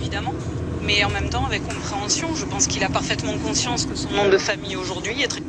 évidemment, mais en même temps avec compréhension. Je pense qu'il a parfaitement conscience que son nom de famille aujourd'hui est très...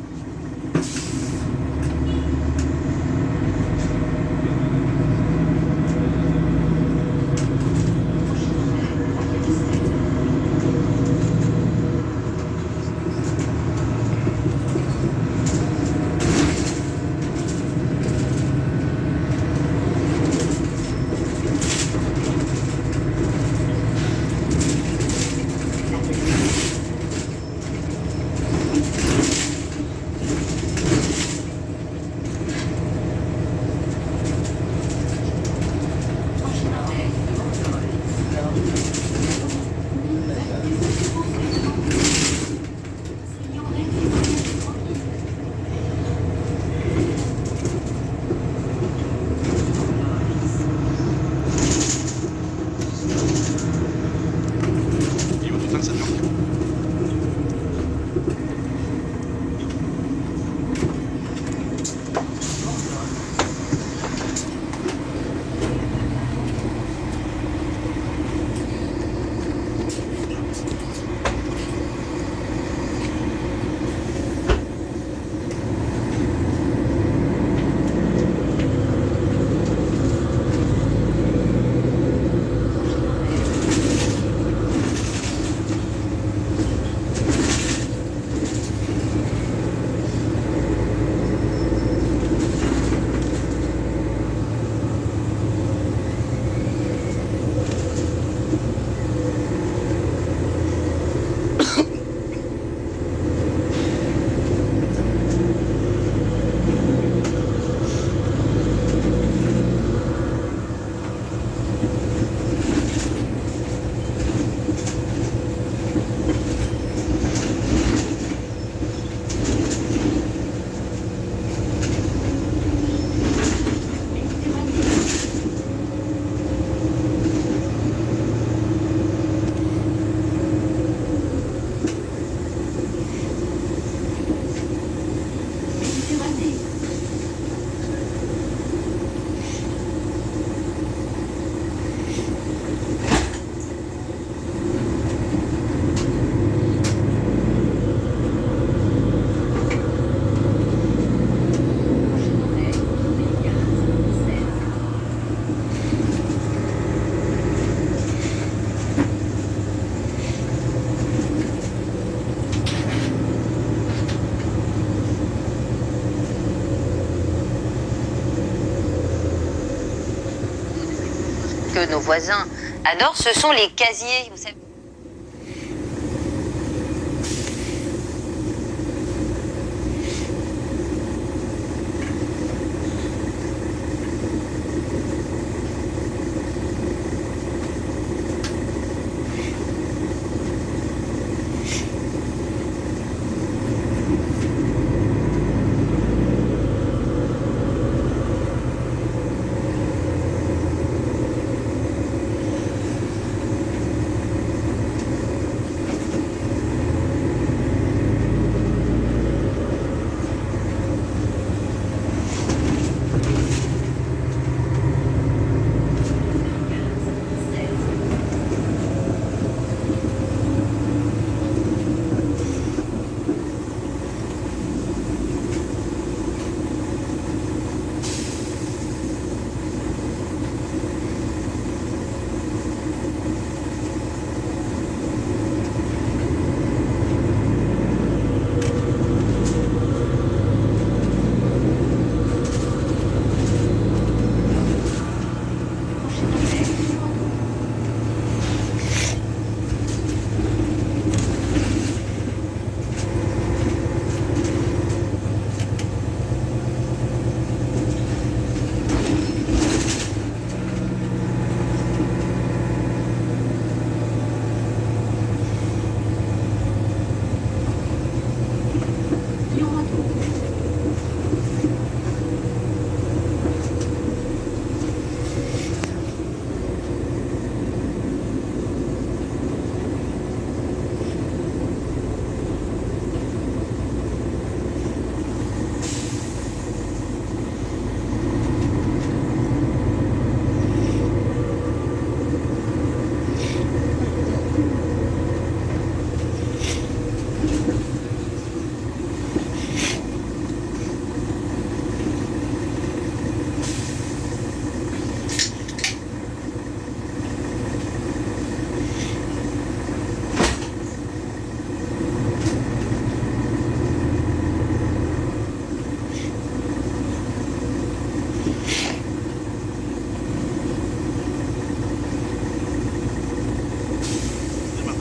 Que nos voisins adorent, ce sont les casiers. Vous savez.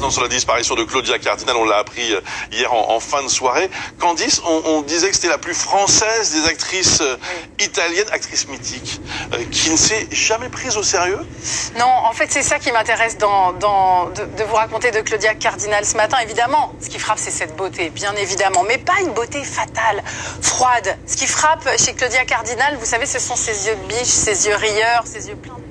maintenant sur la disparition de Claudia Cardinal, on l'a appris hier en fin de soirée. Candice, on disait que c'était la plus française des actrices italiennes, actrice mythique, qui ne s'est jamais prise au sérieux. Non, en fait, c'est ça qui m'intéresse de vous raconter de Claudia Cardinal ce matin. Évidemment, ce qui frappe, c'est cette beauté, bien évidemment, mais pas une beauté fatale, froide. Ce qui frappe chez Claudia Cardinal, vous savez, ce sont ses yeux de biche, ses yeux rieurs, ses yeux pleins de...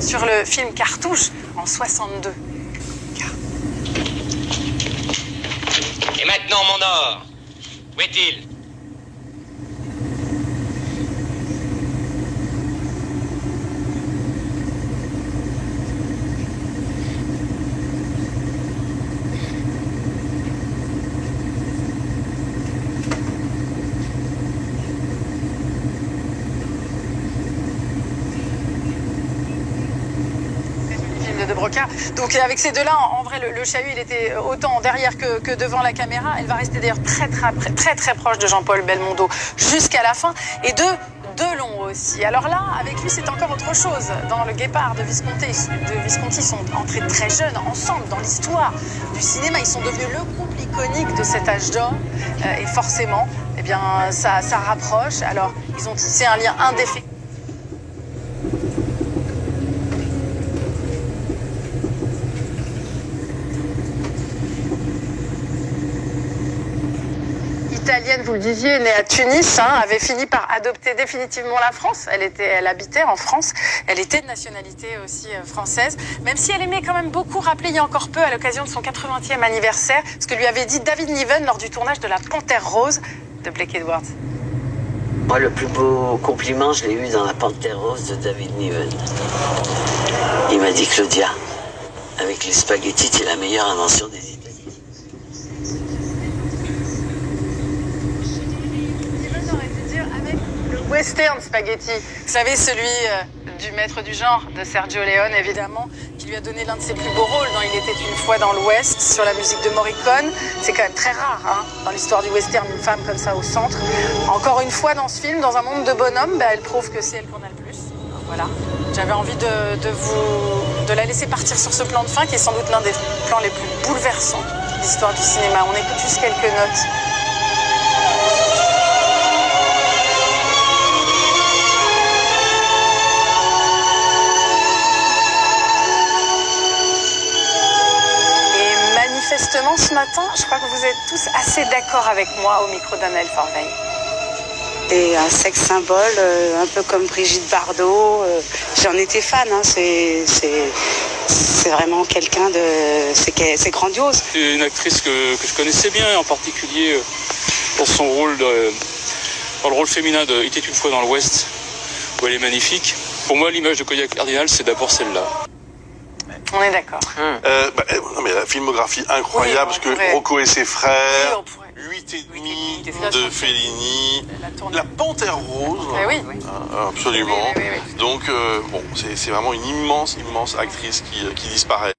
sur le film Cartouche en 62. Et maintenant, mon or, où est-il? De Broca. Donc avec ces deux-là, en vrai, le chahut, il était autant derrière que devant la caméra. Elle va rester d'ailleurs très proche de Jean-Paul Belmondo jusqu'à la fin. Et de long aussi. Alors là, avec lui, c'est encore autre chose. Dans Le Guépard de Visconti, ils sont entrés très jeunes ensemble dans l'histoire du cinéma. Ils sont devenus le couple iconique de cet âge d'or. Et forcément, eh bien, ça rapproche. Alors, ils ont tissé un lien indéfectible. Italienne, vous le disiez, née à Tunis, avait fini par adopter définitivement la France. Elle habitait en France. Elle était de nationalité aussi française, même si elle aimait quand même beaucoup rappeler il y a encore peu, à l'occasion de son 80e anniversaire, ce que lui avait dit David Niven lors du tournage de La Panthère Rose de Blake Edwards. Moi, le plus beau compliment, je l'ai eu dans La Panthère Rose de David Niven. Il m'a dit, Claudia, avec les spaghettis, tu es la meilleure invention des Italiens. Western spaghetti, vous savez, celui du maître du genre de Sergio Leone, évidemment, qui lui a donné l'un de ses plus beaux rôles dans Il était une fois dans l'Ouest, sur la musique de Morricone. C'est quand même très rare, dans l'histoire du western, une femme comme ça au centre. Encore une fois, dans ce film, dans un monde de bonhommes, elle prouve que c'est elle qu'on a le plus. Voilà. J'avais envie de la laisser partir sur ce plan de fin, qui est sans doute l'un des plans les plus bouleversants de l'histoire du cinéma. On écoute juste quelques notes. Manifestement, ce matin, je crois que vous êtes tous assez d'accord avec moi au micro d'Anaëlle Forveille. Et un sexe symbole, un peu comme Brigitte Bardot. J'en étais fan, c'est vraiment quelqu'un de... C'est grandiose. C'est une actrice que je connaissais bien, en particulier pour son rôle, dans le rôle féminin de « Il était une fois dans l'Ouest », où elle est magnifique. Pour moi, l'image de Claudia Cardinal, c'est d'abord celle-là. On est d'accord. Non, mais la filmographie incroyable, oui, parce que Rocco et ses frères, oui, 8 et demi de Fellini, La Panthère Rose, oui. Absolument. Oui. Donc, bon, c'est vraiment une immense actrice qui disparaît.